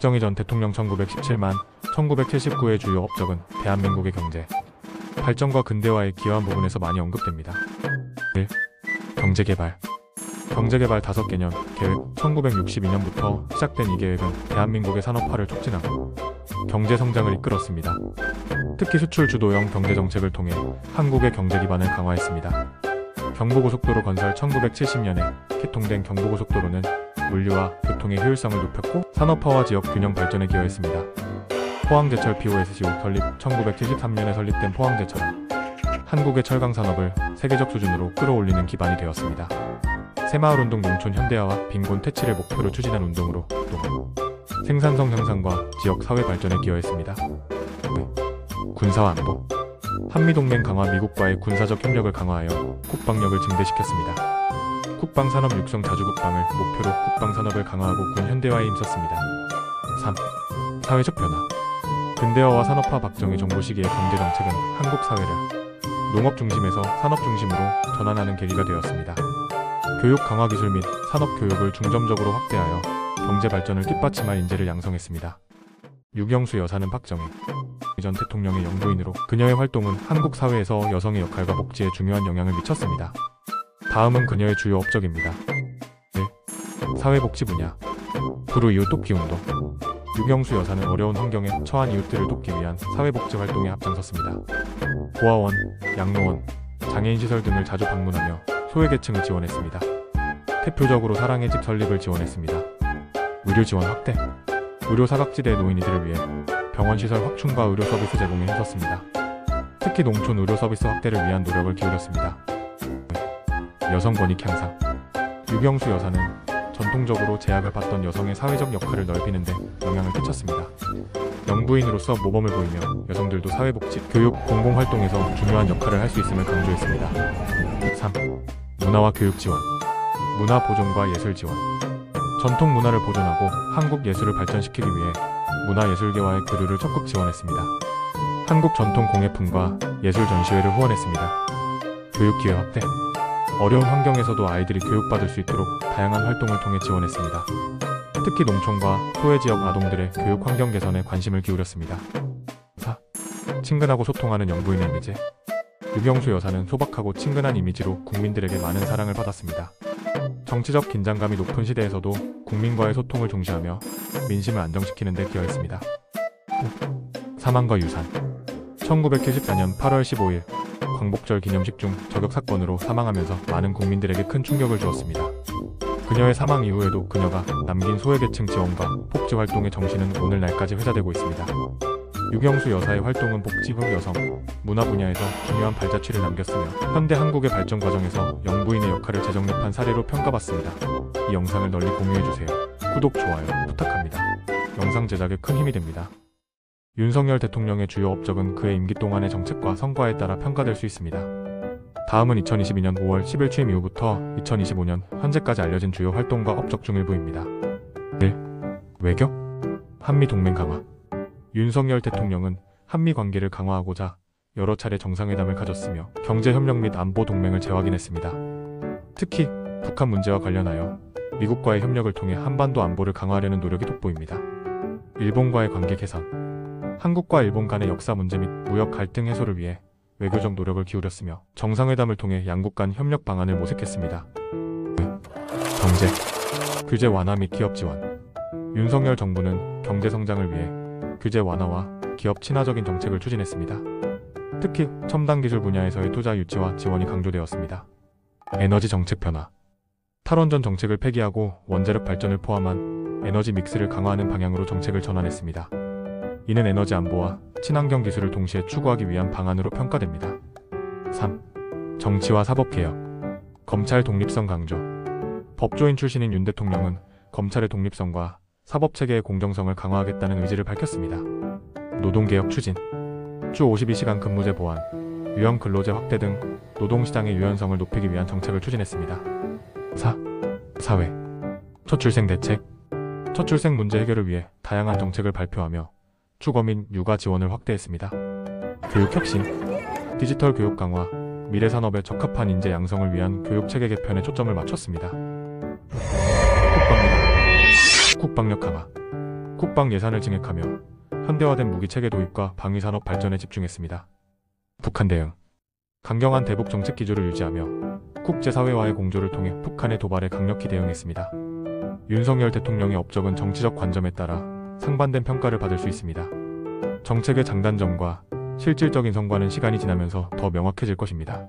박정희 전 대통령 1917만 1979의 주요 업적은 대한민국의 경제 발전과 근대화에 기여한 부분에서 많이 언급됩니다. 1. 경제개발. 경제개발 5개년 계획. 1962년부터 시작된 이 계획은 대한민국의 산업화를 촉진하고 경제성장을 이끌었습니다. 특히 수출 주도형 경제정책을 통해 한국의 경제 기반을 강화했습니다. 경부고속도로 건설. 1970년에 개통된 경부고속도로는 물류와 교통의 효율성을 높였고 산업화와 지역 균형 발전에 기여했습니다. 포항제철 POSCO 설립. 1973년에 설립된 포항제철은 한국의 철강 산업을 세계적 수준으로 끌어올리는 기반이 되었습니다. 새마을운동 농촌 현대화와 빈곤 퇴치를 목표로 추진한 운동으로 또한 생산성 향상과 지역 사회 발전에 기여했습니다. 군사와 안보. 한미동맹 강화. 미국과의 군사적 협력을 강화하여 국방력을 증대시켰습니다. 국방산업 육성. 자주국방을 목표로 국방산업을 강화하고 군 현대화에 힘썼습니다. 3. 사회적 변화. 근대화와 산업화. 박정희 정부 시기의 경제정책은 한국 사회를 농업 중심에서 산업 중심으로 전환하는 계기가 되었습니다. 교육 강화. 기술 및 산업 교육을 중점적으로 확대하여 경제 발전을 뒷받침할 인재를 양성했습니다. 유경수 여사는 박정희 전 대통령의 영부인으로 그녀의 활동은 한국 사회에서 여성의 역할과 복지에 중요한 영향을 미쳤습니다. 다음은 그녀의 주요 업적입니다. 1. 사회복지 분야. 불우 이웃 돕기 운동. 유경수 여사는 어려운 환경에 처한 이웃들을 돕기 위한 사회복지 활동에 앞장섰습니다. 고아원, 양로원, 장애인시설 등을 자주 방문하며 소외계층을 지원했습니다. 대표적으로 사랑의 집 설립을 지원했습니다. 의료 지원 확대. 의료 사각지대 노인이들을 위해 병원시설 확충과 의료 서비스 제공에 힘썼습니다. 특히 농촌 의료 서비스 확대를 위한 노력을 기울였습니다. 여성 권익 향상. 유경수 여사는 전통적으로 제약을 받던 여성의 사회적 역할을 넓히는 데 영향을 끼쳤습니다. 영부인으로서 모범을 보이며 여성들도 사회복지, 교육, 공공활동에서 중요한 역할을 할 수 있음을 강조했습니다. 3. 문화와 교육 지원. 문화 보존과 예술 지원. 전통 문화를 보존하고 한국 예술을 발전시키기 위해 문화예술계와의 교류를 적극 지원했습니다. 한국 전통 공예품과 예술 전시회를 후원했습니다. 교육 기회 확대. 어려운 환경에서도 아이들이 교육받을 수 있도록 다양한 활동을 통해 지원했습니다. 특히 농촌과 소외지역 아동들의 교육 환경 개선에 관심을 기울였습니다. 4. 친근하고 소통하는 영부인의 이미지. 유경수 여사는 소박하고 친근한 이미지로 국민들에게 많은 사랑을 받았습니다. 정치적 긴장감이 높은 시대에서도 국민과의 소통을 중시하며 민심을 안정시키는 데 기여했습니다. 사망과 유산. 1974년 8월 15일 광복절 기념식 중 저격 사건으로 사망하면서 많은 국민들에게 큰 충격을 주었습니다. 그녀의 사망 이후에도 그녀가 남긴 소외계층 지원과 복지 활동의 정신은 오늘날까지 회자되고 있습니다. 유경수 여사의 활동은 복지, 여성, 문화 분야에서 중요한 발자취를 남겼으며 현대 한국의 발전 과정에서 영부인의 역할을 재정립한 사례로 평가받습니다. 이 영상을 널리 공유해주세요. 구독, 좋아요 부탁합니다. 영상 제작에 큰 힘이 됩니다. 윤석열 대통령의 주요 업적은 그의 임기 동안의 정책과 성과에 따라 평가될 수 있습니다. 다음은 2022년 5월 10일 취임 이후부터 2025년 현재까지 알려진 주요 활동과 업적 중 일부입니다. 1. 외교. 한미동맹 강화. 윤석열 대통령은 한미 관계를 강화하고자 여러 차례 정상회담을 가졌으며 경제협력 및 안보 동맹을 재확인했습니다. 특히 북한 문제와 관련하여 미국과의 협력을 통해 한반도 안보를 강화하려는 노력이 돋보입니다. 일본과의 관계 개선. 한국과 일본 간의 역사 문제 및 무역 갈등 해소를 위해 외교적 노력을 기울였으며 정상회담을 통해 양국 간 협력 방안을 모색했습니다. 경제. 규제 완화 및 기업 지원. 윤석열 정부는 경제 성장을 위해 규제 완화와 기업 친화적인 정책을 추진했습니다. 특히 첨단 기술 분야에서의 투자 유치와 지원이 강조되었습니다. 에너지 정책 변화. 탈원전 정책을 폐기하고 원자력 발전을 포함한 에너지 믹스를 강화하는 방향으로 정책을 전환했습니다. 이는 에너지 안보와 친환경 기술을 동시에 추구하기 위한 방안으로 평가됩니다. 3. 정치와 사법개혁. 검찰 독립성 강조. 법조인 출신인 윤 대통령은 검찰의 독립성과 사법체계의 공정성을 강화하겠다는 의지를 밝혔습니다. 노동개혁 추진. 주 52시간 근무제 보완, 유연 근로제 확대 등 노동시장의 유연성을 높이기 위한 정책을 추진했습니다. 4. 사회. 저출생 대책. 저출생 문제 해결을 위해 다양한 정책을 발표하며 주거 및 육아 지원을 확대했습니다. 교육혁신. 디지털 교육 강화, 미래산업에 적합한 인재 양성을 위한 교육체계 개편에 초점을 맞췄습니다. 국방력 강화. 국방 예산을 증액하며 현대화된 무기 체계 도입과 방위산업 발전에 집중했습니다. 북한 대응. 강경한 대북 정책 기조를 유지하며 국제사회와의 공조를 통해 북한의 도발에 강력히 대응했습니다. 윤석열 대통령의 업적은 정치적 관점에 따라 상반된 평가를 받을 수 있습니다. 정책의 장단점과 실질적인 성과는 시간이 지나면서 더 명확해질 것입니다.